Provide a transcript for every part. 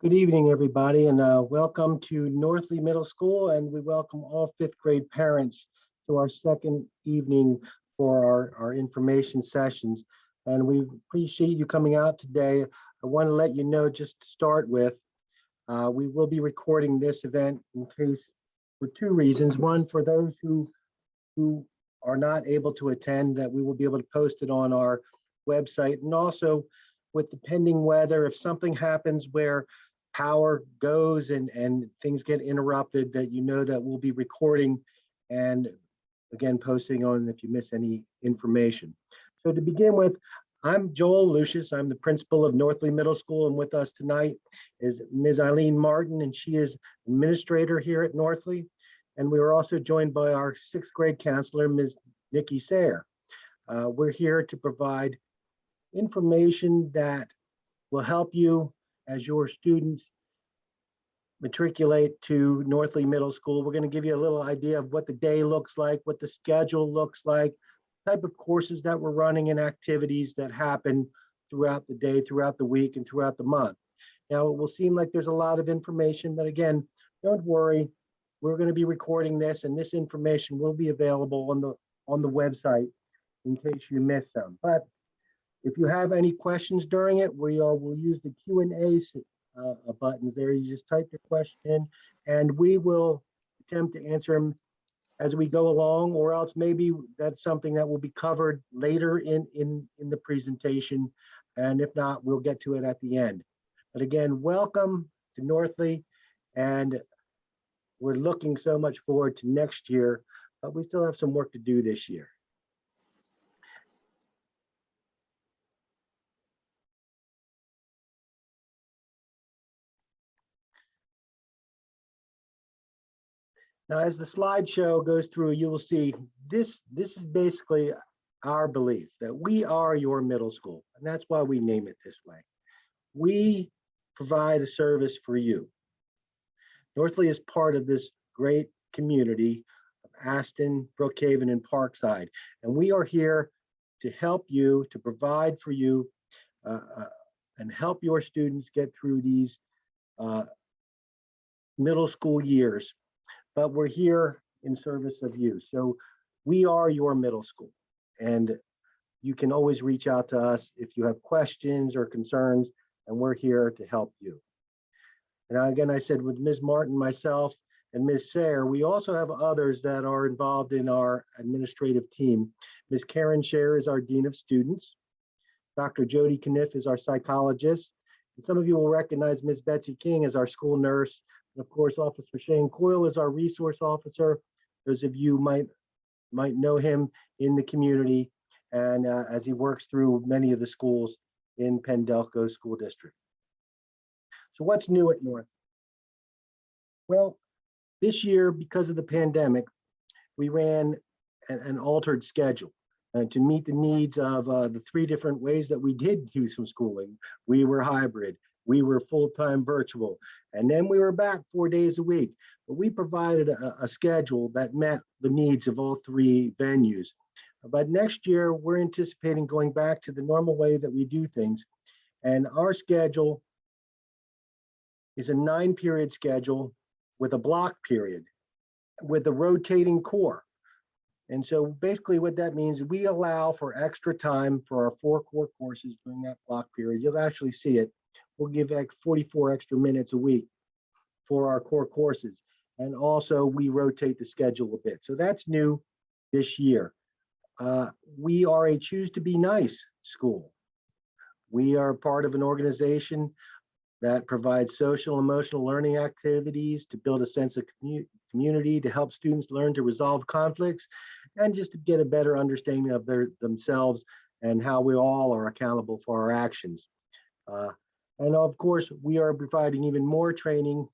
Good evening, everybody, and welcome to Northley Middle School, and we welcome all fifth grade parents to our second evening for our information sessions. And we appreciate you coming out today. I want to let you know, just to start with, we will be recording this event in case for two reasons. One, for those who are not able to attend, that we will be able to post it on our website, and also with the pending weather, if something happens where power goes and things get interrupted, that you know that we'll be recording and again posting on if you miss any information. So to begin with, I'm Joel Lucius. I'm the principal of Northley Middle School, and with us tonight is Ms. Eileen Martin, and she is administrator here at Northley. And we were also joined by our sixth grade counselor, Ms. Nikki Sayer. We're here to provide information that will help you as your students matriculate to Northley Middle School. We're going to give you a little idea of what the day looks like, what the schedule looks like, type of courses that we're running, and activities that happen throughout the day, throughout the week, and throughout the month. Now, it will seem like there's a lot of information, but again, don't worry. We're going to be recording this, and this information will be available on the website in case you miss some. But if you have any questions during it, we'll use the Q&A buttons there. You just type your question in, and we will attempt to answer them as we go along, or else maybe that's something that will be covered later in the presentation. And if not, we'll get to it at the end. But again, welcome to Northley, and we're looking so much forward to next year, but we still have some work to do this year. Now, as the slideshow goes through, you will see this is basically our belief that we are your middle school, and that's why we name it this way. We provide a service for you. Northley is part of this great community of Aston, Brookhaven, and Parkside, and we are here to help you, to provide for you, and help your students get through these middle school years. But we're here in service of you. So we are your middle school, and you can always reach out to us if you have questions or concerns, and we're here to help you. And again, I said with Ms. Martin, myself, and Ms. Sayer, we also have others that are involved in our administrative team. Ms. Karen Scher is our Dean of Students. Dr. Jody Kniff is our psychologist. And some of you will recognize Ms. Betsy King as our school nurse. And of course, Officer Shane Coyle is our resource officer. Those of you might know him in the community, and as he works through many of the schools in Pendelco School District. So what's new at North? Well, this year, because of the pandemic, we ran an altered schedule to meet the needs of the three different ways that we did do some schooling. We were hybrid, we were full-time virtual, and then we were back 4 days a week. But we provided a schedule that met the needs of all three venues. But next year, we're anticipating going back to the normal way that we do things. And our schedule is a 9-period schedule with a block period, with a rotating core. And so basically what that means is we allow for extra time for our 4 core courses during that block period. You'll actually see it. We'll give like 44 extra minutes a week for our core courses. And also we rotate the schedule a bit. So that's new this year. We are a Choose to Be Nice school. We are part of an organization that provides social and emotional learning activities to build a sense of community, to help students learn to resolve conflicts, and just to get a better understanding of themselves and how we all are accountable for our actions. And of course, we are providing even more training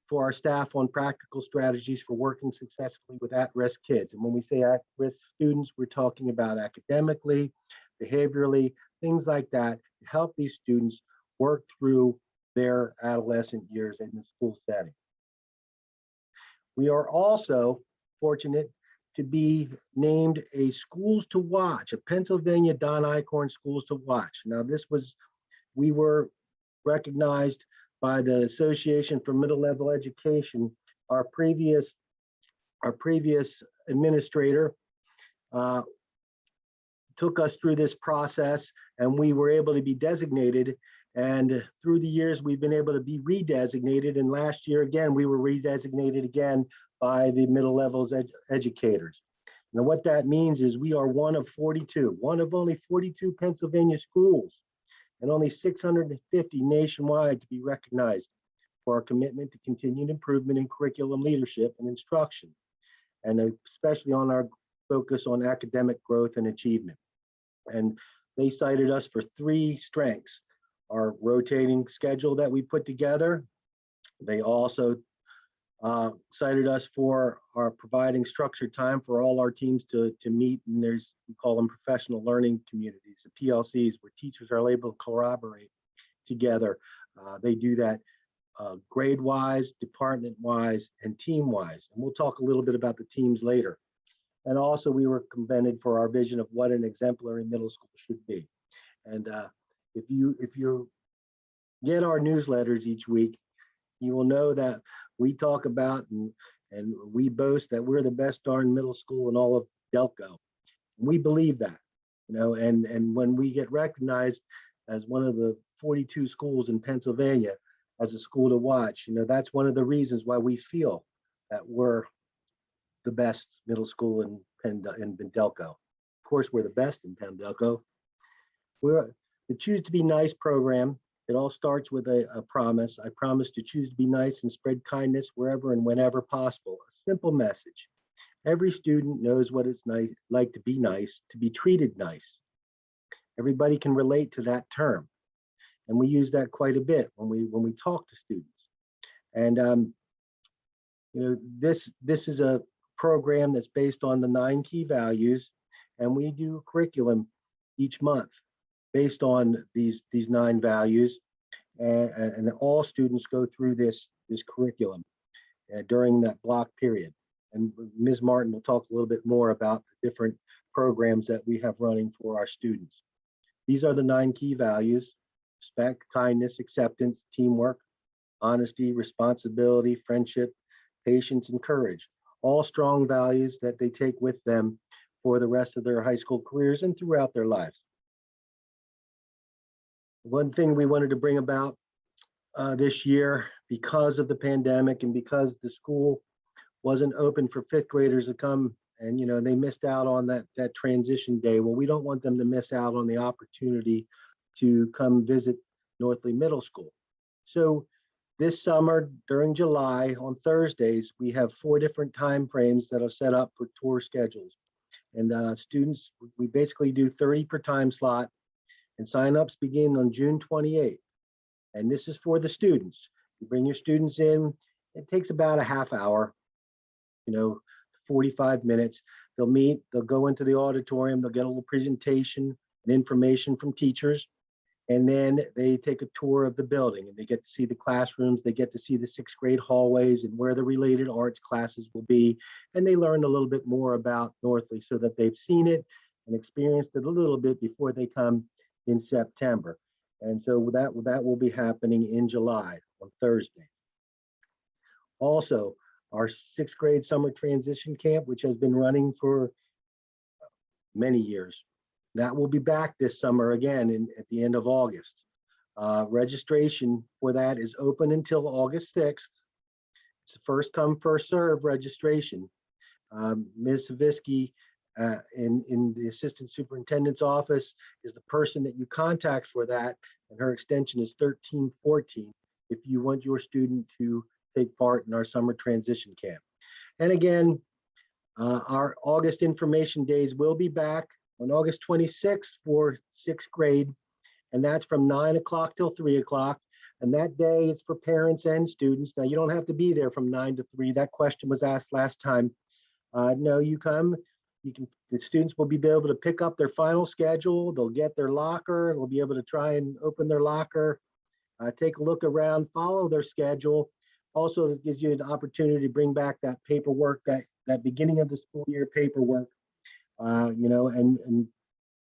for our staff on practical strategies for working successfully with at-risk kids. And when we say at-risk students, we're talking about academically, behaviorally, things like that, to help these students work through their adolescent years in the school setting. We are also fortunate to be named a Schools to Watch, a Pennsylvania Don Eichhorn Schools to Watch. Now we were recognized by the Association for Middle Level Education. Our previous administrator took us through this process, and we were able to be designated. And through the years, we've been able to be redesignated. And last year, again, we were redesignated again by the middle levels educators. Now, what that means is we are one of only 42 Pennsylvania schools, and only 650 nationwide to be recognized for our commitment to continued improvement in curriculum leadership and instruction, and especially on our focus on academic growth and achievement. And they cited us for 3 strengths: our rotating schedule that we put together. They also cited us for our providing structured time for all our teams to meet. And we call them professional learning communities, the PLCs, where teachers are able to collaborate together. They do that grade-wise, department-wise, and team-wise. And we'll talk a little bit about the teams later. And also, we were commended for our vision of what an exemplary middle school should be. And if you get our newsletters each week, you will know that we talk about and we boast that we're the best darn middle school in all of Delco. We believe that, and when we get recognized as one of the 42 schools in Pennsylvania as a school to watch, that's one of the reasons why we feel that we're the best middle school in Delco. Of course, we're the best in Delco. We're the Choose to Be Nice program. It all starts with a promise. I promise to choose to be nice and spread kindness wherever and whenever possible. A simple message. Every student knows what it's like to be nice, to be treated nice. Everybody can relate to that term, and we use that quite a bit when we talk to students. And this is a program that's based on the 9 key values, and we do curriculum each month based on these 9 values, and all students go through this curriculum during that block period. And Ms. Martin will talk a little bit more about the different programs that we have running for our students. These are the 9 key values: respect, kindness, acceptance, teamwork, honesty, responsibility, friendship, patience, and courage. All strong values that they take with them for the rest of their high school careers and throughout their lives. One thing we wanted to bring about this year, because of the pandemic and because the school wasn't open for 5th graders to come, and they missed out on that transition day. Well, we don't want them to miss out on the opportunity to come visit Northley Middle School. So this summer, during July, on Thursdays, we have 4 different time frames that are set up for tour schedules. And students, we basically do 30 per time slot, and signups begin on June 28th. And this is for the students. You bring your students in. It takes about a half hour, 45 minutes. They'll meet, they'll go into the auditorium, they'll get a little presentation and information from teachers. And then they take a tour of the building, and they get to see the classrooms, they get to see the 6th grade hallways and where the related arts classes will be. And they learn a little bit more about Northley so that they've seen it and experienced it a little bit before they come in September. And so that will be happening in July on Thursday. Also, our 6th grade summer transition camp, which has been running for many years, that will be back this summer again at the end of August. Registration for that is open until August 6th. It's a first come, first serve registration. Ms. Savisky in the assistant superintendent's office is the person that you contact for that, and her extension is 1314 if you want your student to take part in our summer transition camp. And again, our August information days will be back on August 26th for 6th grade, and that's from 9 o'clock till 3 o'clock. And that day is for parents and students. Now, you don't have to be there from 9 to 3. That question was asked last time. No, you come. The students will be able to pick up their final schedule. They'll get their locker. They'll be able to try and open their locker, take a look around, follow their schedule. Also, this gives you an opportunity to bring back that paperwork, that beginning of the school year paperwork, and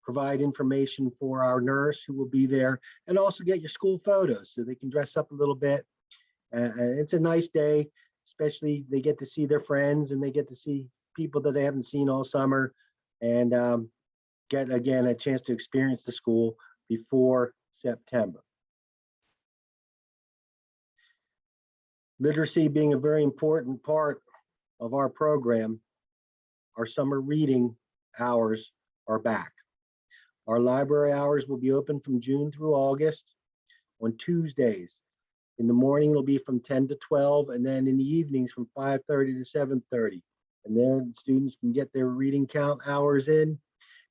provide information for our nurse who will be there, and also get your school photos so they can dress up a little bit. It's a nice day, especially they get to see their friends and they get to see people that they haven't seen all summer, and get, again, a chance to experience the school before September. Literacy being a very important part of our program, our summer reading hours are back. Our library hours will be open from June through August on Tuesdays. In the morning, it'll be from 10 to 12, and then in the evenings from 5:30 to 7:30. And then students can get their reading count hours in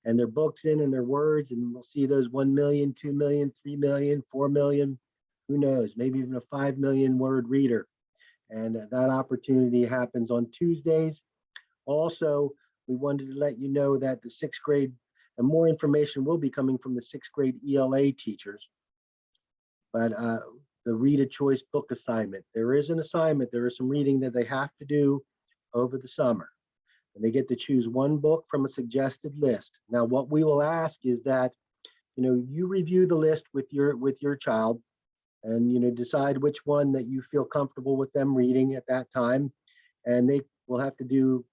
and their books in and their words, and we'll see those 1 million, 2 million, 3 million, 4 million, who knows, maybe even a 5 million word reader. And that opportunity happens on Tuesdays. Also, we wanted to let you know that the 6th grade, and more information will be coming from the 6th grade ELA teachers, but the Read a Choice book assignment. There is an assignment, there is some reading that they have to do over the summer. And they get to choose one book from a suggested list. Now, what we will ask is that, you review the list with your child, and decide which one that you feel comfortable with them reading at that time. And they will have to do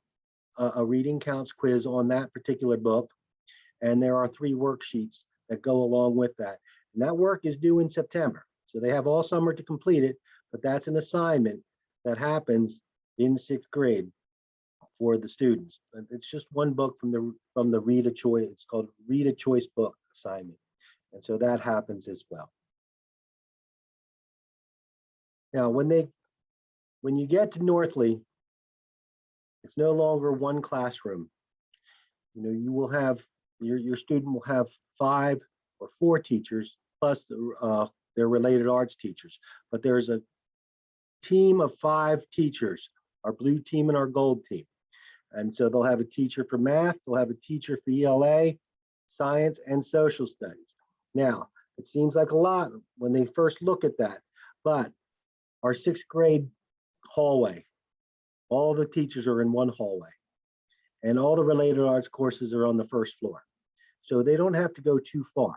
a reading counts quiz on that particular book. And there are 3 worksheets that go along with that. And that work is due in September. So they have all summer to complete it, but that's an assignment that happens in 6th grade for the students. And it's just one book from the Read a Choice. It's called Read a Choice book assignment. And so that happens as well. Now, when you get to Northley, it's no longer one classroom. You will have, your student will have 5 or 4 teachers plus their related arts teachers. But there's a team of 5 teachers, our blue team and our gold team. And so they'll have a teacher for math, they'll have a teacher for ELA, science, and social studies. Now, it seems like a lot when they first look at that, but our 6th grade hallway, all the teachers are in one hallway, and all the related arts courses are on the 1st floor. So they don't have to go too far.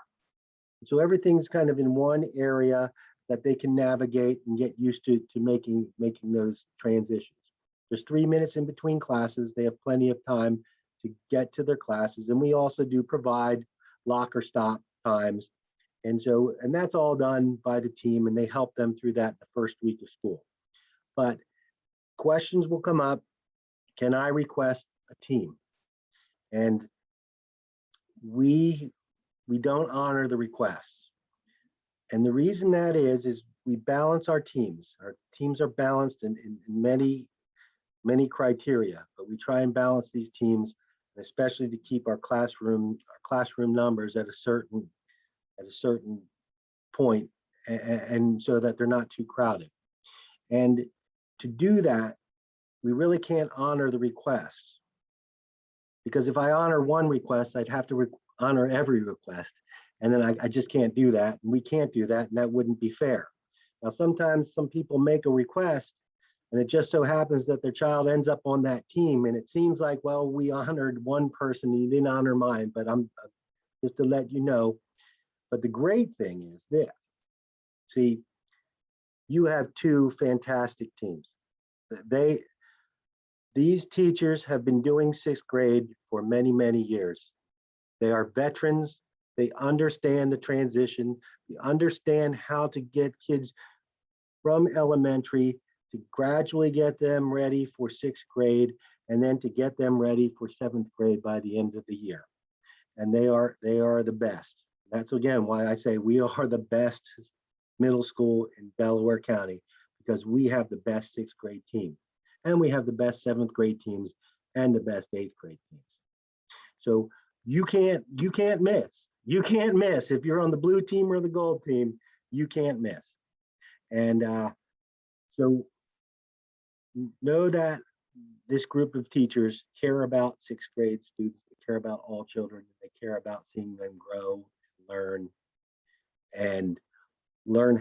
So everything's kind of in one area that they can navigate and get used to making those transitions. There's 3 minutes in between classes. They have plenty of time to get to their classes. And we also do provide locker stop times. And that's all done by the team, and they help them through that the first week of school. But questions will come up. Can I request a team? And we don't honor the requests. And the reason that is we balance our teams. Our teams are balanced in many criteria, but we try and balance these teams, especially to keep our classroom numbers at a certain point, and so that they're not too crowded. And to do that, we really can't honor the requests, because if I honor one request, I'd have to honor every request, and then I just can't do that, and we can't do that, and that wouldn't be fair. Now, sometimes some people make a request, and it just so happens that their child ends up on that team, and it seems like, well, we honored one person, and you didn't honor mine, but I'm just to let you know. But the great thing is this. See, you have 2 fantastic teams. These teachers have been doing 6th grade for many, many years. They are veterans. They understand the transition. They understand how to get kids from elementary to gradually get them ready for 6th grade, and then to get them ready for 7th grade by the end of the year. And they are the best. That's again why I say we are the best middle school in Delaware County, because we have the best 6th grade team, and we have the best 7th grade teams and the best 8th grade teams. So you can't miss. You can't miss. If you're on the blue team or the gold team, you can't miss. And so know that this group of teachers care about 6th grade students. They care about all children. They care about seeing them grow, learn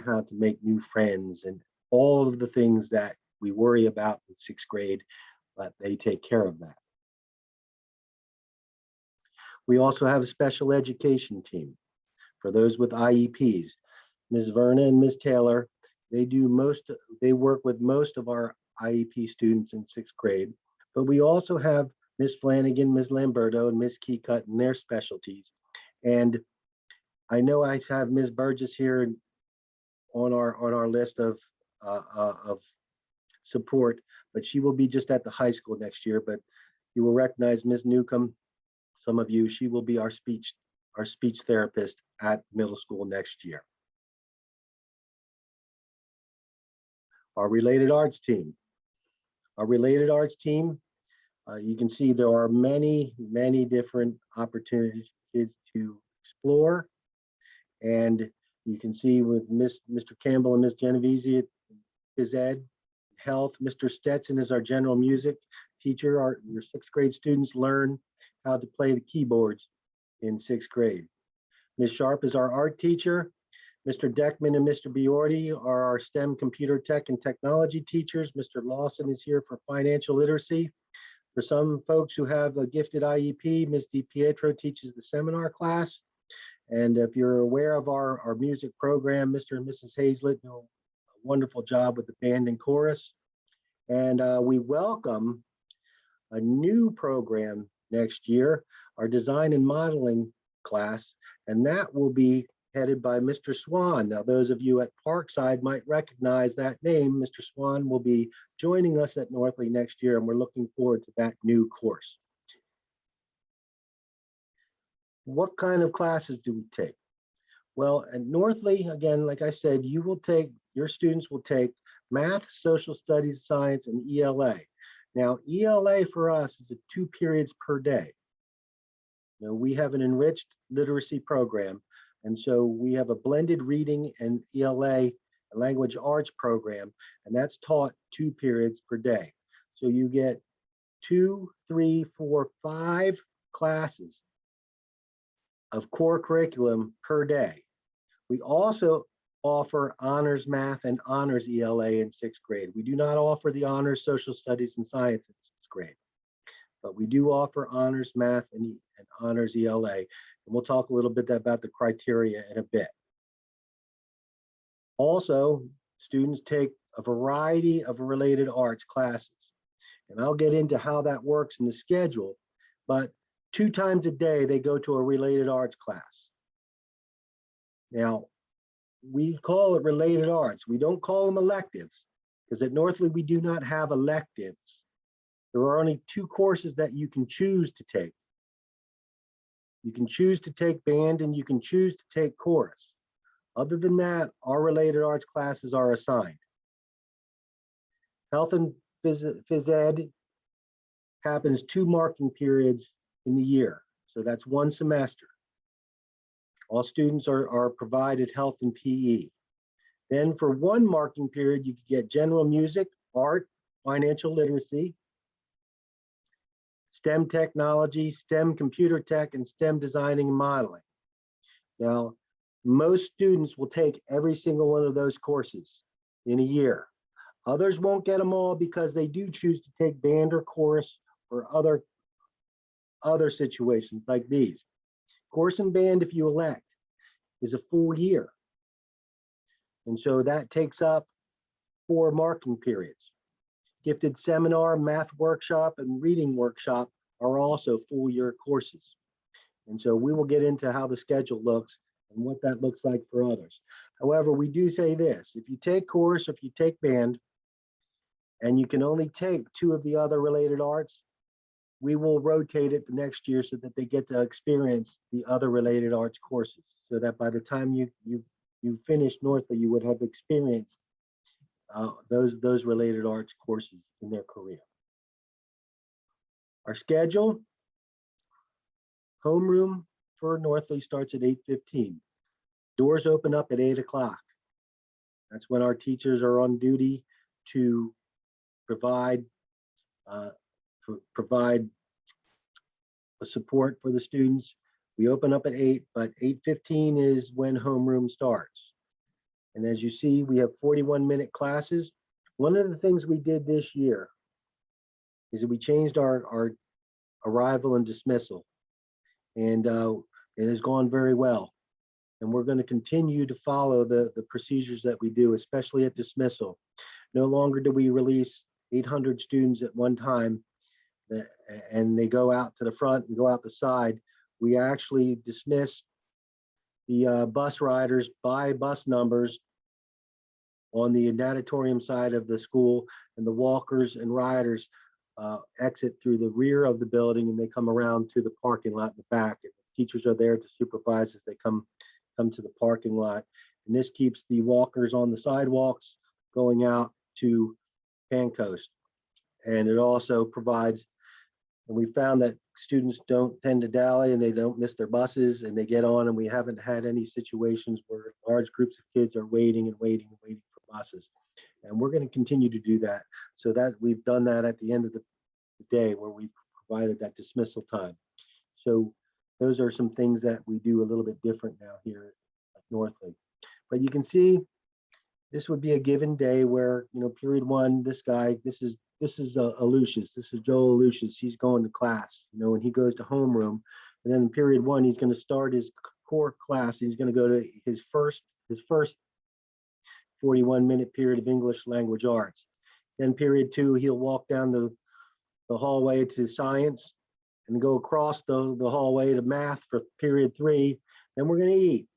how to make new friends, and all of the things that we worry about in 6th grade, but they take care of that. We also have a special education team for those with IEPs. Ms. Verna and Ms. Taylor, they work with most of our IEP students in 6th grade, but we also have Ms. Flanagan, Ms. Lamberto, and Ms. Keycut in their specialties. And I know I have Ms. Burgess here on our list of support, but she will be just at the high school next year. But you will recognize Ms. Newcomb, some of you, she will be our speech therapist at middle school next year. Our related arts team. Our related arts team, you can see there are many different opportunities to explore. And you can see with Mr. Campbell and Ms. Genovese at Phys Ed, Health, Mr. Stetson is our general music teacher. Your 6th grade students learn how to play the keyboards in 6th grade. Ms. Sharp is our art teacher. Mr. Deckman and Mr. Biordi are our STEM computer tech and technology teachers. Mr. Lawson is here for financial literacy. For some folks who have a gifted IEP, Ms. DiPietro teaches the seminar class. And if you're aware of our music program, Mr. and Mrs. Hazlett do a wonderful job with the band and chorus. And we welcome a new program next year, our design and modeling class, and that will be headed by Mr. Swan. Now, those of you at Parkside might recognize that name. Mr. Swan will be joining us at Northley next year, and we're looking forward to that new course. What kind of classes do we take? Well, at Northley, again, like I said, your students will take math, social studies, science, and ELA. Now, ELA for us is 2 periods per day. Now, we have an enriched literacy program, and so we have a blended reading and ELA language arts program, and that's taught 2 periods per day. So you get 2, 3, 4, 5 classes of core curriculum per day. We also offer honors math and honors ELA in 6th grade. We do not offer the honors social studies and science in 6th grade, but we do offer honors math and honors ELA. And we'll talk a little bit about the criteria in a bit. Also, students take a variety of related arts classes, and I'll get into how that works in the schedule, but 2 times a day, they go to a related arts class. Now, we call it related arts. We don't call them electives, because at Northley, we do not have electives. There are only 2 courses that you can choose to take. You can choose to take band and you can choose to take chorus. Other than that, our related arts classes are assigned. Health and Phys Ed happens 2 marking periods in the year. So that's 1 semester. All students are provided health and PE. Then for 1 marking period, you could get general music, art, financial literacy, STEM technology, STEM computer tech, and STEM designing and modeling. Now, most students will take every single one of those courses in a year. Others won't get them all because they do choose to take band or chorus or other situations like these. Chorus and band, if you elect, is a full year. And so that takes up 4 marking periods. Gifted seminar, math workshop, and reading workshop are also full year courses. And so we will get into how the schedule looks and what that looks like for others. However, we do say this: if you take chorus, if you take band, and you can only take 2 of the other related arts, we will rotate it the next year so that they get to experience the other related arts courses, so that by the time you finish Northley, you would have experienced those related arts courses in their career. Our schedule: homeroom for Northley starts at 8:15. Doors open up at 8 o'clock. That's when our teachers are on duty to provide a support for the students. We open up at 8, but 8:15 is when homeroom starts. And as you see, we have 41-minute classes. One of the things we did this year is that we changed our arrival and dismissal. and it has gone very well. And we're going to continue to follow the procedures that we do, especially at dismissal. No longer do we release 800 students at one time and they go out to the front and go out the side. We actually dismiss the bus riders by bus numbers on the natatorium side of the school, and the walkers and riders exit through the rear of the building and they come around to the parking lot in the back. And the teachers are there to supervise as they come to the parking lot. And this keeps the walkers on the sidewalks going out to Pancoast. And it also provides, and we found that students don't tend to dally and they don't miss their buses and they get on, and we haven't had any situations where large groups of kids are waiting and waiting and waiting for buses. And we're going to continue to do that. So that we've done that at the end of the day where we've provided that dismissal time. So those are some things that we do a little bit different now here at Northlake. But you can see this would be a given day where, you know, period one, this guy, this is Lucius, this is Joel Lucius, he's going to class, you know, and he goes to homeroom. And then in period one, he's going to start his core class. He's going to go to his first 41-minute period of English language arts. Then period two, he'll walk down the hallway to science and go across the hallway to math for period three. Then we're going to eat.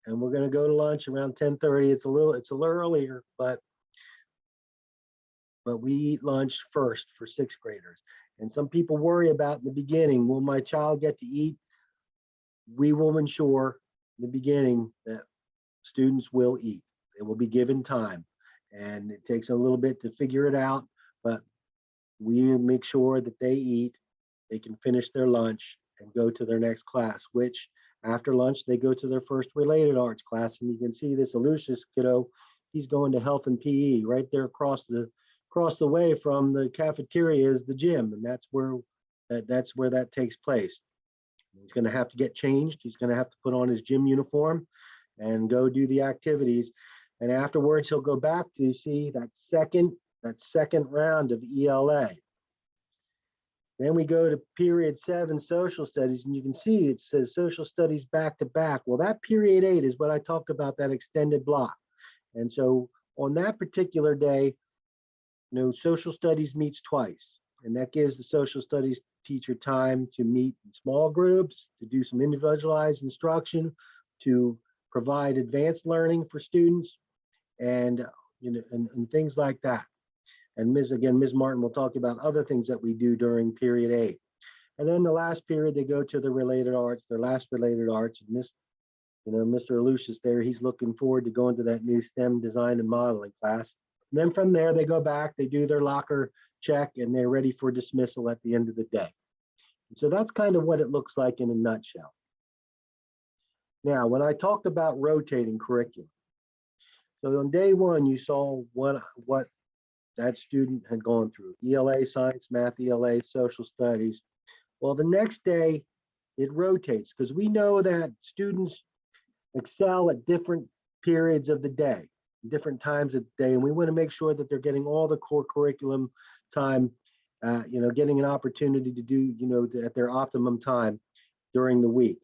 And we're going to go to lunch around 10:30. It's a little earlier, but we eat lunch first for sixth graders. And some people worry about in the beginning, will my child get to eat? We will ensure in the beginning that students will eat. They will be given time. And it takes a little bit to figure it out, but we make sure that they eat, they can finish their lunch and go to their next class, which after lunch, they go to their first related arts class. And you can see this Lucius kiddo, he's going to health and PE right there across the way from the cafeteria is the gym. And that's where that takes place. He's going to have to get changed. He's going to have to put on his gym uniform and go do the activities. And afterwards, he'll go back to see that second round of ELA. Then we go to period 7, social studies, and you can see it says social studies back to back. Well, that period 8 is what I talked about, that extended block. And so on that particular day, you know, social studies meets twice, and that gives the social studies teacher time to meet in small groups, to do some individualized instruction, to provide advanced learning for students, and you know, and things like that. And Ms. Martin will talk about other things that we do during period 8. And then the last period, they go to the related arts, their last related arts. And this, you know, Mr. Lucius there, he's looking forward to going to that new STEM design and modeling class. And then from there, they go back, they do their locker check, and they're ready for dismissal at the end of the day. And so that's kind of what it looks like in a nutshell. Now, when I talked about rotating curriculum, so on day 1, you saw what that student had gone through: ELA, science, math, ELA, social studies. Well, the next day it rotates because we know that students excel at different periods of the day, different times of the day, and we want to make sure that they're getting all the core curriculum time, you know, getting an opportunity to do, you know, at their optimum time during the week.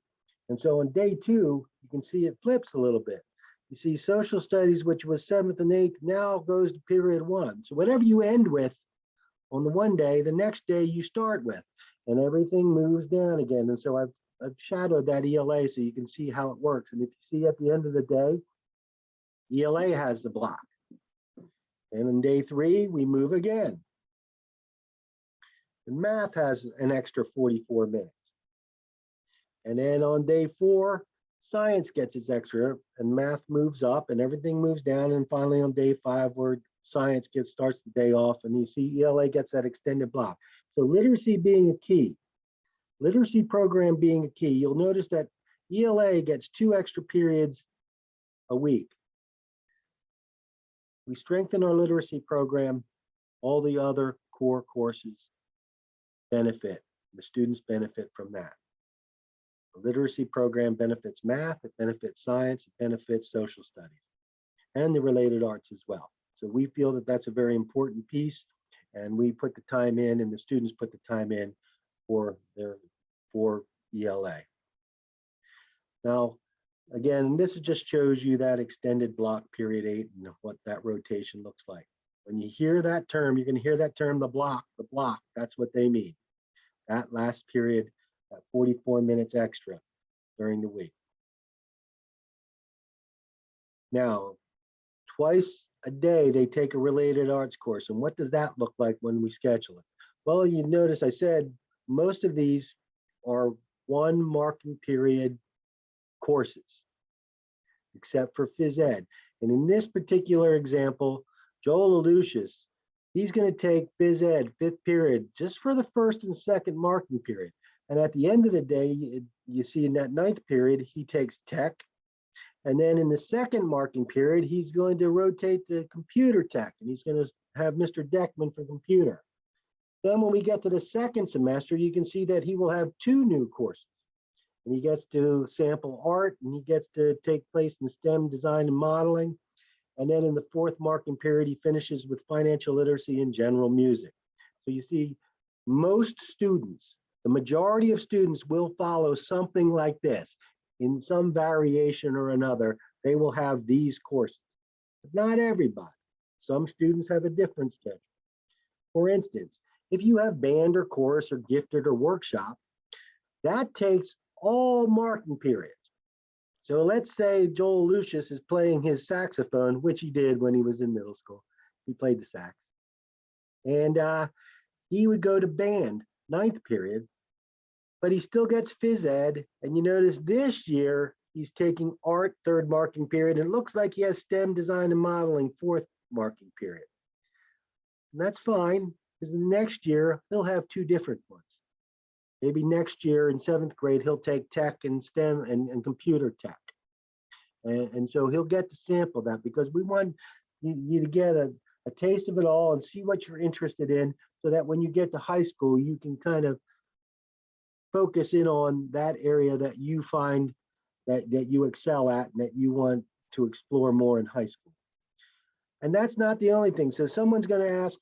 And so on day 2, you can see it flips a little bit. You see social studies, which was 7th and 8th, now goes to period 1. So whatever you end with on the one day, the next day you start with, and everything moves down again. And so I've shadowed that ELA so you can see how it works. And if you see at the end of the day, ELA has the block. And on day 3, we move again. And math has an extra 44 minutes. And then on day 4, science gets its extra, and math moves up, and everything moves down. And finally, on day 5, where science starts the day off, and you see ELA gets that extended block. So literacy being a key, literacy program being a key, you'll notice that ELA gets 2 extra periods a week. We strengthen our literacy program, all the other core courses benefit. The students benefit from that. The literacy program benefits math, it benefits science, it benefits social studies, and the related arts as well. So we feel that that's a very important piece, and we put the time in, and the students put the time in for ELA. Now, again, this just shows you that extended block period 8 and what that rotation looks like. When you hear that term, you're going to hear that term, the block, that's what they mean. That last period, that 44 minutes extra during the week. Now, twice a day, they take a related arts course. And what does that look like when we schedule it? Well, you notice I said most of these are one marking period courses, except for phys ed. And in this particular example, Joel Alucius, he's going to take phys ed, 5th period, just for the first and second marking period. And at the end of the day, you see in that 9th period, he takes tech. And then in the second marking period, he's going to rotate to computer tech, and he's going to have Mr. Deckman for computer. Then when we get to the second semester, you can see that he will have 2 new courses. And he gets to sample art, and he gets to take place in STEM design and modeling. And then in the 4th marking period, he finishes with financial literacy and general music. So you see, most students, the majority of students will follow something like this. In some variation or another, they will have these courses, but not everybody. Some students have a different schedule. For instance, if you have band or chorus or gifted or workshop, that takes all marking periods. So let's say Joel Alucius is playing his saxophone, which he did when he was in middle school. He played the sax. And he would go to band, 9th period, but he still gets phys ed. And you notice this year, he's taking art, 3rd marking period. And it looks like he has STEM design and modeling, 4th marking period. And that's fine, because the next year, he'll have 2 different ones. Maybe next year in 7th grade, he'll take tech and STEM and computer tech. And so he'll get to sample that, because we want you to get a taste of it all and see what you're interested in, so that when you get to high school, you can kind of focus in on that area that you find that you excel at and that you want to explore more in high school. And that's not the only thing. So someone's going to ask,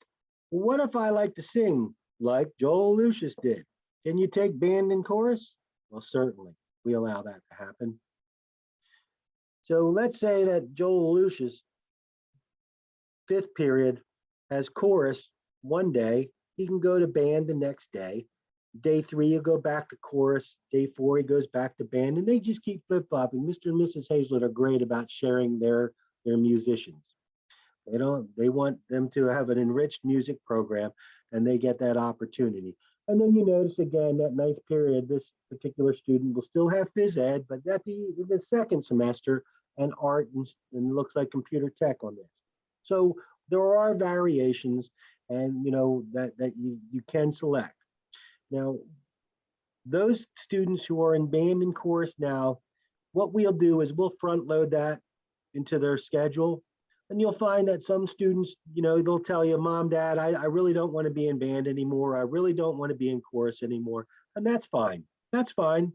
well, what if I like to sing like Joel Alucius did? Can you take band and chorus? Well, certainly, we allow that to happen. So let's say that Joel Alucius, 5th period, has chorus one day. He can go to band the next day. Day 3, he'll go back to chorus. Day 4, he goes back to band, and they just keep flip-flopping. Mr. and Mrs. Hazlett are great about sharing their musicians. They want them to have an enriched music program, and they get that opportunity. And then you notice again that 9th period, this particular student will still have phys ed, but at the second semester, and art and looks like computer tech on this. So there are variations, and that you can select. Now, those students who are in band and chorus now, what we'll do is we'll front load that into their schedule. And you'll find that some students, they'll tell you, Mom, Dad, I really don't want to be in band anymore. I really don't want to be in chorus anymore. And that's fine. That's fine.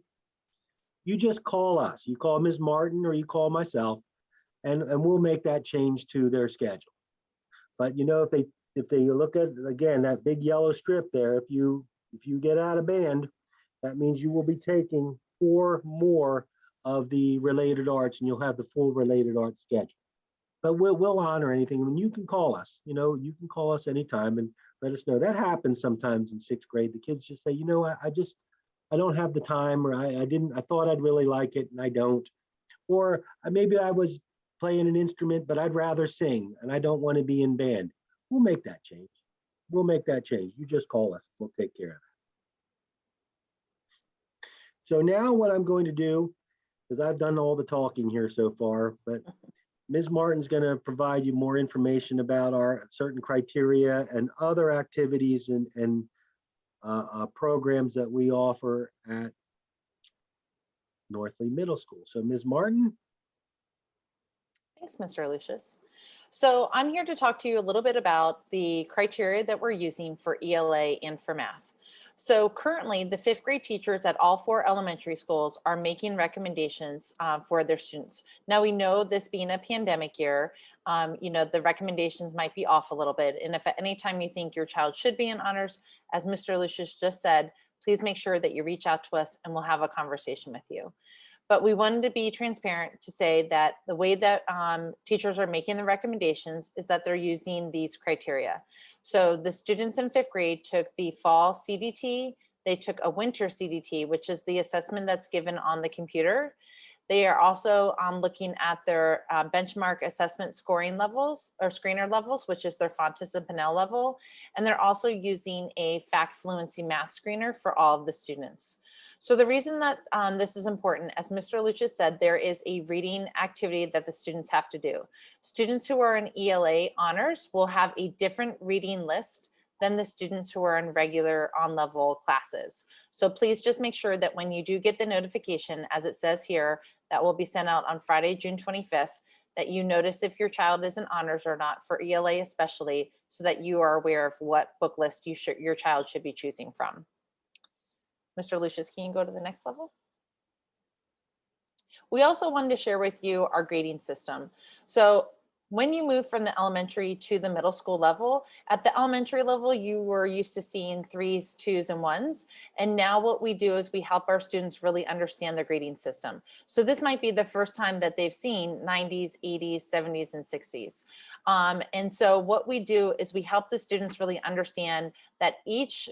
You just call us. You call Ms. Martin or you call myself, and we'll make that change to their schedule. But if they look at, again, that big yellow strip there, if you get out of band, that means you will be taking 4 more of the related arts, and you'll have the full related arts schedule. But we'll honor anything. I mean, you can call us. You can call us anytime and let us know. That happens sometimes in 6th grade. The kids just say, I don't have the time, or I thought I'd really like it and I don't. Or maybe I was playing an instrument, but I'd rather sing and I don't want to be in band. We'll make that change. We'll make that change. You just call us. We'll take care of that. So now what I'm going to do, because I've done all the talking here so far, but Ms. Martin's going to provide you more information about our certain criteria and other activities and programs that we offer at Northley Middle School. So Ms. Martin. Thanks, Mr. Alucius. So I'm here to talk to you a little bit about the criteria that we're using for ELA and for math. So currently, the 5th grade teachers at all 4 elementary schools are making recommendations for their students. Now, we know this being a pandemic year, the recommendations might be off a little bit. And if at any time you think your child should be in honors, as Mr. Alucius just said, please make sure that you reach out to us and we'll have a conversation with you. But we wanted to be transparent to say that the way that teachers are making the recommendations is that they're using these criteria. So the students in 5th grade took the fall CDT, they took a winter CDT, which is the assessment that's given on the computer. They are also looking at their benchmark assessment scoring levels or screener levels, which is their Fontes and Pinnell level. And they're also using a fact fluency math screener for all of the students. So the reason that this is important, as Mr. Lucius said, there is a reading activity that the students have to do. Students who are in ELA honors will have a different reading list than the students who are in regular on-level classes. So please just make sure that when you do get the notification, as it says here, that will be sent out on Friday, June 25th, that you notice if your child is in honors or not, for ELA especially, so that you are aware of what book list your child should be choosing from. Mr. Lucius, can you go to the next level? We also wanted to share with you our grading system. So when you move from the elementary to the middle school level, at the elementary level, you were used to seeing 3s, 2s, and 1s. And now what we do is we help our students really understand the grading system. So this might be the first time that they've seen 90s, 80s, 70s, and 60s. And so what we do is we help the students really understand that each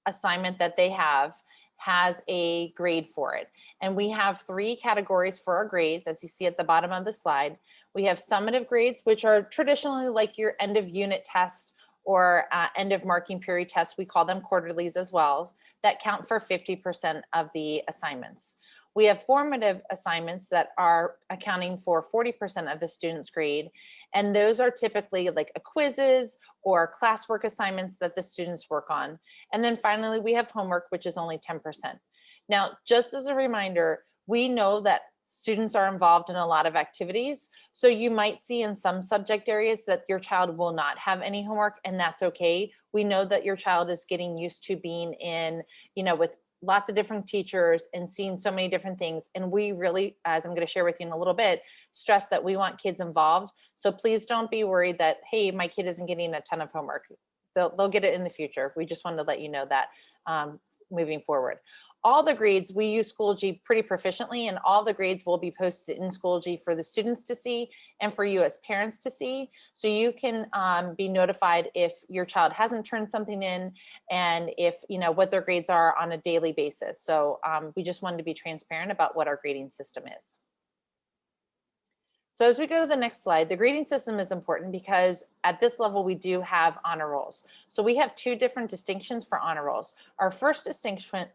assignment that they have has a grade for it. And we have 3 categories for our grades, as you see at the bottom of the slide. We have summative grades, which are traditionally like your end of unit test or end of marking period tests. We call them quarterlies as well, that count for 50% of the assignments. We have formative assignments that are accounting for 40% of the student's grade. And those are typically like a quizzes or classwork assignments that the students work on. And then finally, we have homework, which is only 10%. Now, just as a reminder, we know that students are involved in a lot of activities. So you might see in some subject areas that your child will not have any homework, and that's okay. We know that your child is getting used to being in, with lots of different teachers and seeing so many different things. And we really, as I'm going to share with you in a little bit, stress that we want kids involved. So please don't be worried that, hey, my kid isn't getting a ton of homework. They'll get it in the future. We just wanted to let you know that moving forward. All the grades, we use Schoology pretty proficiently, and all the grades will be posted in Schoology for the students to see and for you as parents to see. So you can be notified if your child hasn't turned something in and if, what their grades are on a daily basis. So we just wanted to be transparent about what our grading system is. So as we go to the next slide, the grading system is important because at this level, we do have honor rolls. So we have 2 different distinctions for honor rolls. Our first designation,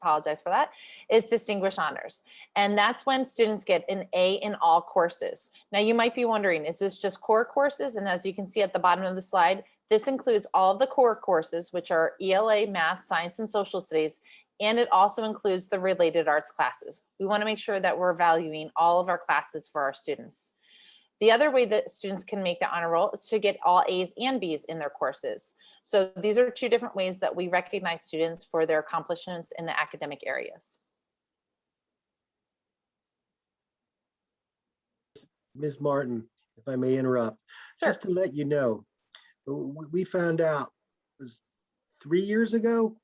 apologize for that, is distinguished honors. And that's when students get an A in all courses. Now you might be wondering, is this just core courses? And as you can see at the bottom of the slide, this includes all of the core courses, which are ELA, math, science, and social studies. And it also includes the related arts classes. We want to make sure that we're valuing all of our classes for our students. The other way that students can make the honor roll is to get all A's and B's in their courses. So these are 2 different ways that we recognize students for their accomplishments in the academic areas. Ms. Martin, if I may interrupt, Sure. just to let you know, we found out it was 3 years ago,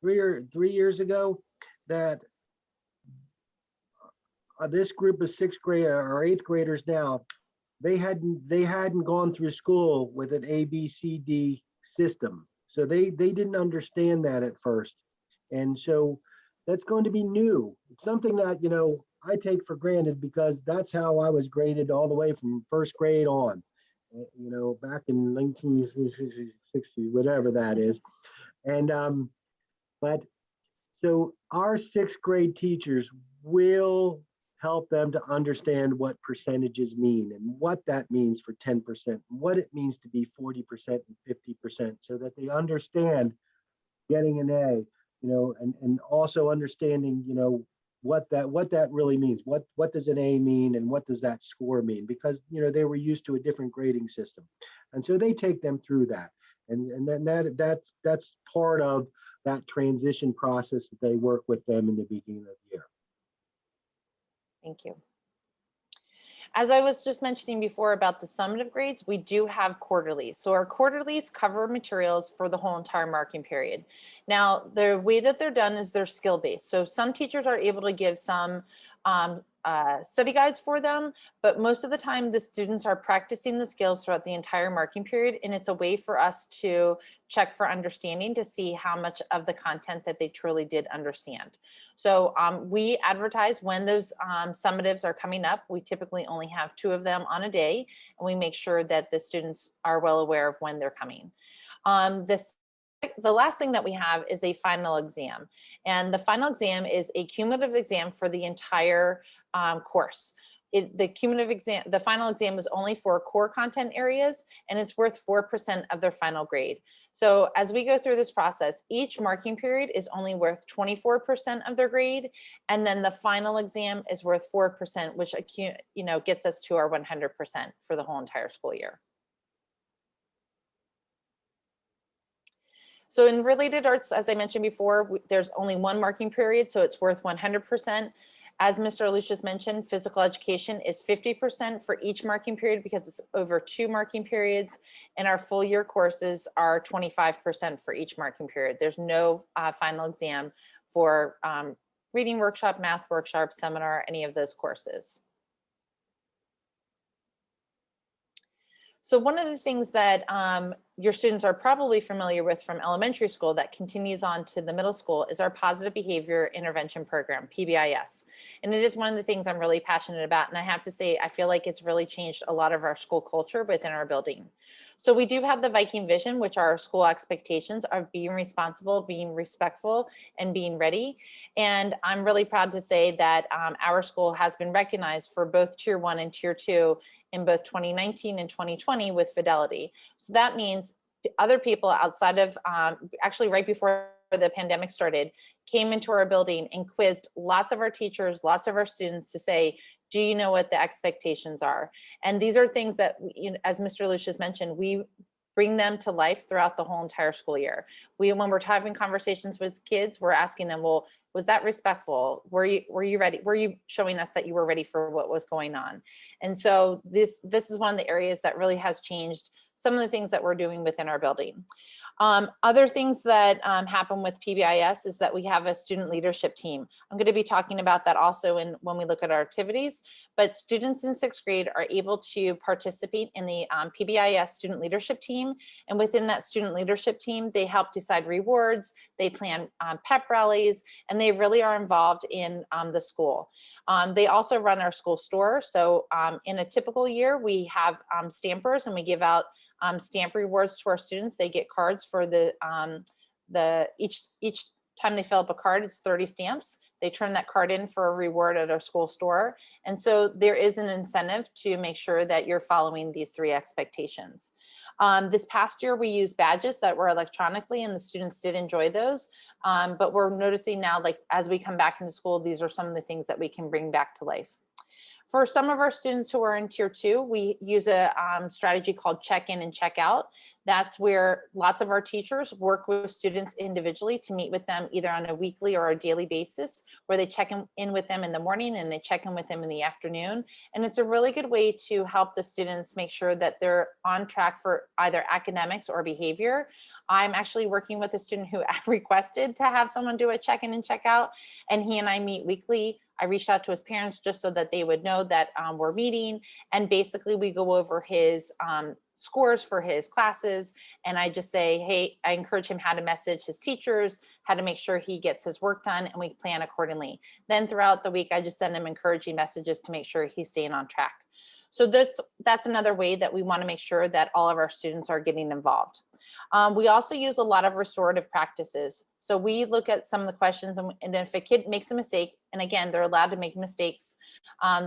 3 years ago, that this group of 6th grade or 8th graders now, they hadn't gone through school with an ABCD system. So they didn't understand that at first. And so that's going to be new. It's something that, I take for granted because that's how I was graded all the way from 1st grade on, back in 1960, whatever that is. And, but so our 6th grade teachers will help them to understand what percentages mean and what that means for 10%, and what it means to be 40% and 50%, so that they understand getting an A, and also understanding, what that really means. What does an A mean and what does that score mean? Because, they were used to a different grading system. And so they take them through that. And then that's part of that transition process that they work with them in the beginning of the year. Thank you. As I was just mentioning before about the summative grades, we do have quarterlies. So our quarterlies cover materials for the whole entire marking period. Now, the way that they're done is they're skill-based. So some teachers are able to give some study guides for them, but most of the time the students are practicing the skills throughout the entire marking period, and it's a way for us to check for understanding to see how much of the content that they truly did understand. So we advertise when those summatives are coming up. We typically only have 2 of them on a day, and we make sure that the students are well aware of when they're coming. The last thing that we have is a final exam, and the final exam is a cumulative exam for the entire course. The final exam is only for core content areas, and it's worth 4% of their final grade. So as we go through this process, each marking period is only worth 24% of their grade, and then the final exam is worth 4%, which gets us to our 100% for the whole entire school year. So in related arts, as I mentioned before, there's only 1 marking period, so it's worth 100%. As Mr. Lucius mentioned, physical education is 50% for each marking period because it's over 2 marking periods, and our full year courses are 25% for each marking period. There's no final exam for reading workshop, math workshop, seminar, any of those courses. So one of the things that your students are probably familiar with from elementary school that continues on to the middle school is our positive behavior intervention program, PBIS. And it is one of the things I'm really passionate about. And I have to say, I feel like it's really changed a lot of our school culture within our building. So we do have the Viking vision, which are our school expectations of being responsible, being respectful, and being ready. And I'm really proud to say that our school has been recognized for both Tier 1 and Tier 2 in both 2019 and 2020 with Fidelity. So that means other people outside of, actually right before the pandemic started, came into our building and quizzed lots of our teachers, lots of our students to say, do you know what the expectations are? And these are things that, as Mr. Lucius mentioned, we bring them to life throughout the whole entire school year. When we're having conversations with kids, we're asking them, well, was that respectful? Were you ready? Were you showing us that you were ready for what was going on? And so this is one of the areas that really has changed some of the things that we're doing within our building. Other things that happen with PBIS is that we have a student leadership team. I'm going to be talking about that also when we look at our activities, but students in 6th grade are able to participate in the PBIS student leadership team. And within that student leadership team, they help decide rewards, they plan pep rallies, and they really are involved in the school. They also run our school store. So in a typical year, we have stampers and we give out stamp rewards to our students. They get cards for each time they fill up a card, it's 30 stamps. They turn that card in for a reward at our school store. And so there is an incentive to make sure that you're following these 3 expectations. This past year, we used badges that were electronically, and the students did enjoy those. But we're noticing now, like as we come back into school, these are some of the things that we can bring back to life. For some of our students who are in Tier 2, we use a strategy called check-in and check-out. That's where lots of our teachers work with students individually to meet with them either on a weekly or a daily basis, where they check in with them in the morning and they check in with them in the afternoon. And it's a really good way to help the students make sure that they're on track for either academics or behavior. I'm actually working with a student who requested to have someone do a check-in and check-out, and he and I meet weekly. I reached out to his parents just so that they would know that we're meeting, and basically we go over his scores for his classes, and I just say, hey, I encourage him how to message his teachers, how to make sure he gets his work done, and we plan accordingly. Then throughout the week, I just send him encouraging messages to make sure he's staying on track. So that's another way that we want to make sure that all of our students are getting involved. We also use a lot of restorative practices. So we look at some of the questions, and if a kid makes a mistake, and again, they're allowed to make mistakes,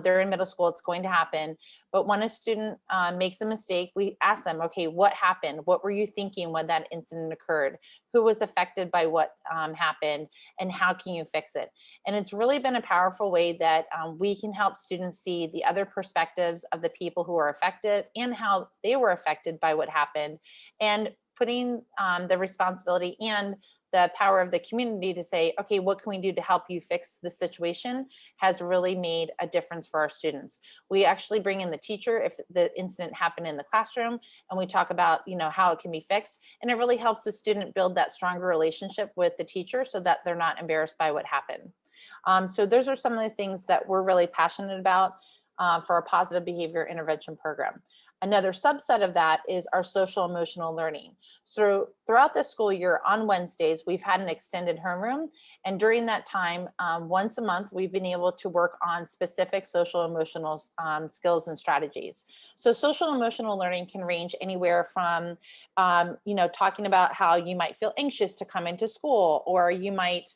they're in middle school, it's going to happen. But when a student makes a mistake, we ask them, okay, what happened? What were you thinking when that incident occurred? Who was affected by what happened? And how can you fix it? And it's really been a powerful way that we can help students see the other perspectives of the people who are affected and how they were affected by what happened, and putting the responsibility and the power of the community to say, okay, what can we do to help you fix the situation, has really made a difference for our students. We actually bring in the teacher if the incident happened in the classroom, and we talk about, how it can be fixed. And it really helps the student build that stronger relationship with the teacher so that they're not embarrassed by what happened. So those are some of the things that we're really passionate about for our positive behavior intervention program. Another subset of that is our social emotional learning. So throughout the school year on Wednesdays, we've had an extended homeroom. And during that time, once a month, we've been able to work on specific social emotional skills and strategies. So social emotional learning can range anywhere from, talking about how you might feel anxious to come into school, or you might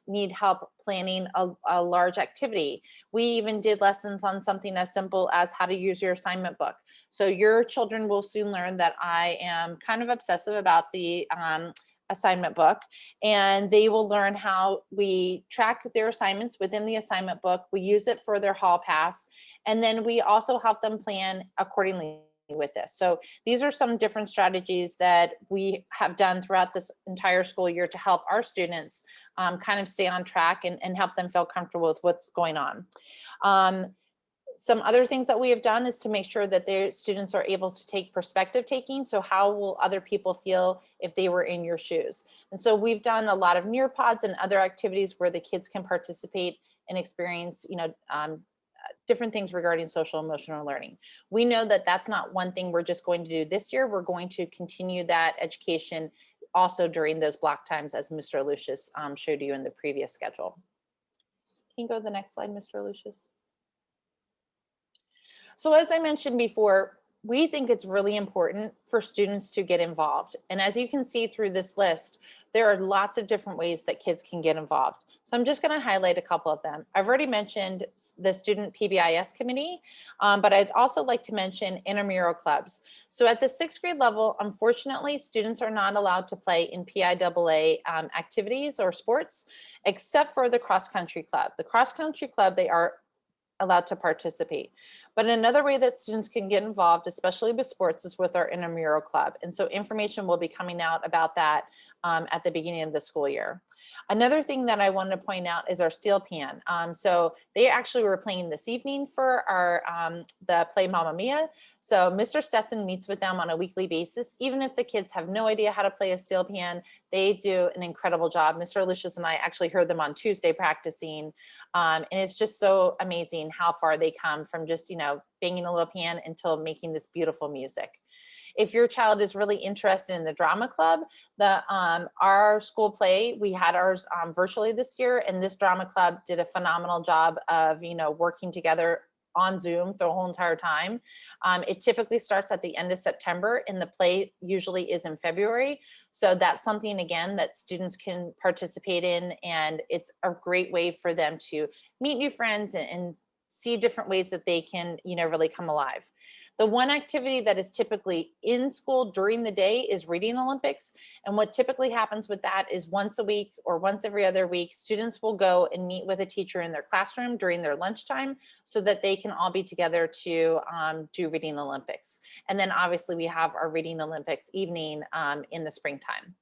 need help planning a large activity. We even did lessons on something as simple as how to use your assignment book. So your children will soon learn that I am kind of obsessive about the assignment book, and they will learn how we track their assignments within the assignment book. We use it for their hall pass, and then we also help them plan accordingly with this. So these are some different strategies that we have done throughout this entire school year to help our students kind of stay on track and help them feel comfortable with what's going on. Some other things that we have done is to make sure that their students are able to take perspective taking. So how will other people feel if they were in your shoes? And so we've done a lot of Nearpods and other activities where the kids can participate and experience, different things regarding social emotional learning. We know that that's not one thing we're just going to do this year. We're going to continue that education also during those block times, as Mr. Lucius showed you in the previous schedule. Can you go to the next slide, Mr. Lucius? So as I mentioned before, we think it's really important for students to get involved. And as you can see through this list, there are lots of different ways that kids can get involved. So I'm just going to highlight a couple of them. I've already mentioned the Student PBIS Committee, but I'd also like to mention intramural clubs. So at the 6th grade level, unfortunately, students are not allowed to play in PIAA activities or sports, except for the cross country club. The cross country club, they are allowed to participate. But another way that students can get involved, especially with sports, is with our intramural club. And so information will be coming out about that at the beginning of the school year. Another thing that I wanted to point out is our steel pan. So they actually were playing this evening for our the play Mamma Mia. So Mr. Stetson meets with them on a weekly basis. Even if the kids have no idea how to play a steel pan, they do an incredible job. Mr. Lucius and I actually heard them on Tuesday practicing. And it's just so amazing how far they come from just, banging a little pan until making this beautiful music. If your child is really interested in the drama club, our school play, we had ours virtually this year, and this drama club did a phenomenal job of, working together on Zoom the whole entire time. It typically starts at the end of September, and the play usually is in February. So that's something, again, that students can participate in, and it's a great way for them to meet new friends and see different ways that they can, really come alive. The one activity that is typically in school during the day is Reading Olympics. And what typically happens with that is once a week or once every other week, students will go and meet with a teacher in their classroom during their lunchtime so that they can all be together to do Reading Olympics. And then obviously we have our Reading Olympics evening in the springtime.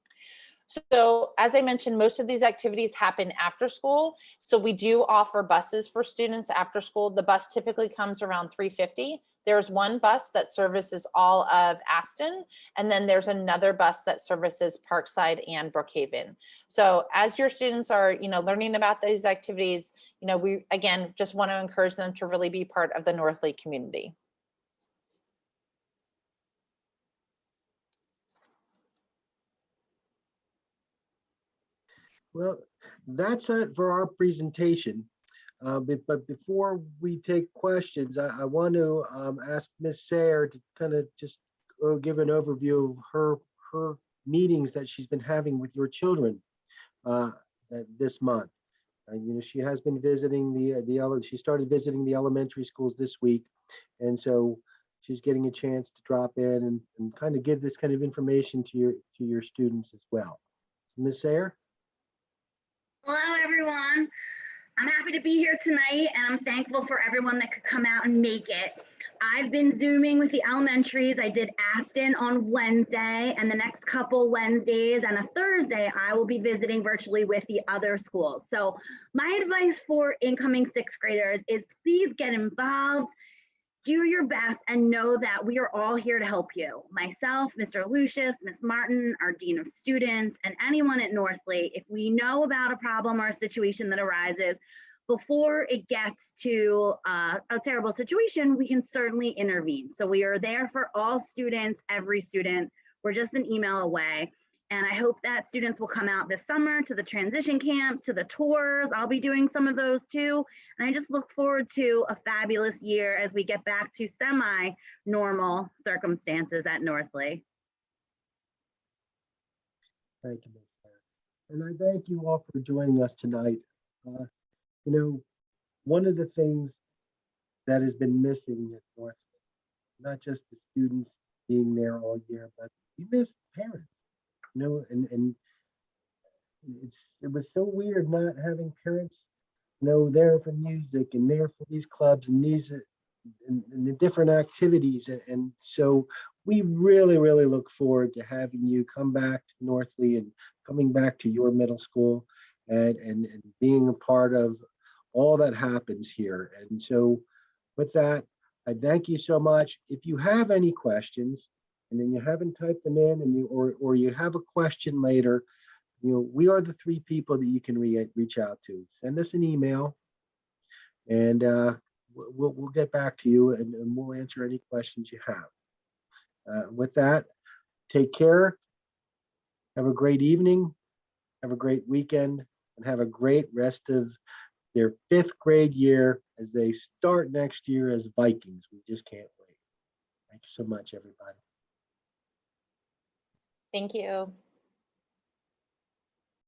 So as I mentioned, most of these activities happen after school. So we do offer buses for students after school. The bus typically comes around 3:50. There's one bus that services all of Aston, and then there's another bus that services Parkside and Brookhaven. So as your students are, learning about these activities, we, again, just want to encourage them to really be part of the Northlake community. Well, that's it for our presentation. But before we take questions, I want to ask Ms. Sayer to kind of just give an overview of her meetings that she's been having with your children this month. She has been visiting she started visiting the elementary schools this week, and so she's getting a chance to drop in and kind of give this kind of information to your students as well. So Ms. Sayer? Hello, everyone. I'm happy to be here tonight, and I'm thankful for everyone that could come out and make it. I've been Zooming with the elementaries. I did Aston on Wednesday, and the next couple Wednesdays and a Thursday, I will be visiting virtually with the other schools. So my advice for incoming sixth graders is please get involved, do your best, and know that we are all here to help you. Myself, Mr. Lucius, Ms. Martin, our Dean of Students, and anyone at Northley. If we know about a problem or a situation that arises, before it gets to a terrible situation, we can certainly intervene. So we are there for all students, every student. We're just an email away. And I hope that students will come out this summer to the transition camp, to the tours. I'll be doing some of those too. And I just look forward to a fabulous year as we get back to semi-normal circumstances at Northley. Thank you, Ms. Claire. And I thank you all for joining us tonight. You know, one of the things that has been missing at Northley, not just the students being there all year, but we miss parents. You know, and it was so weird not having parents, you know, there for music and there for these clubs and these and the different activities. And so we really, really look forward to having you come back to Northley and coming back to your middle school and being a part of all that happens here. And so with that, I thank you so much. If you have any questions, and then you haven't typed them in, and or you have a question later, you know, we are the three people that you can reach out to. Send us an email, and we'll get back to you, and we'll answer any questions you have. With that, take care. Have a great evening. Have a great weekend, and have a great rest of their 5th grade year as they start next year as Vikings. We just can't wait. Thank you so much, everybody. Thank you.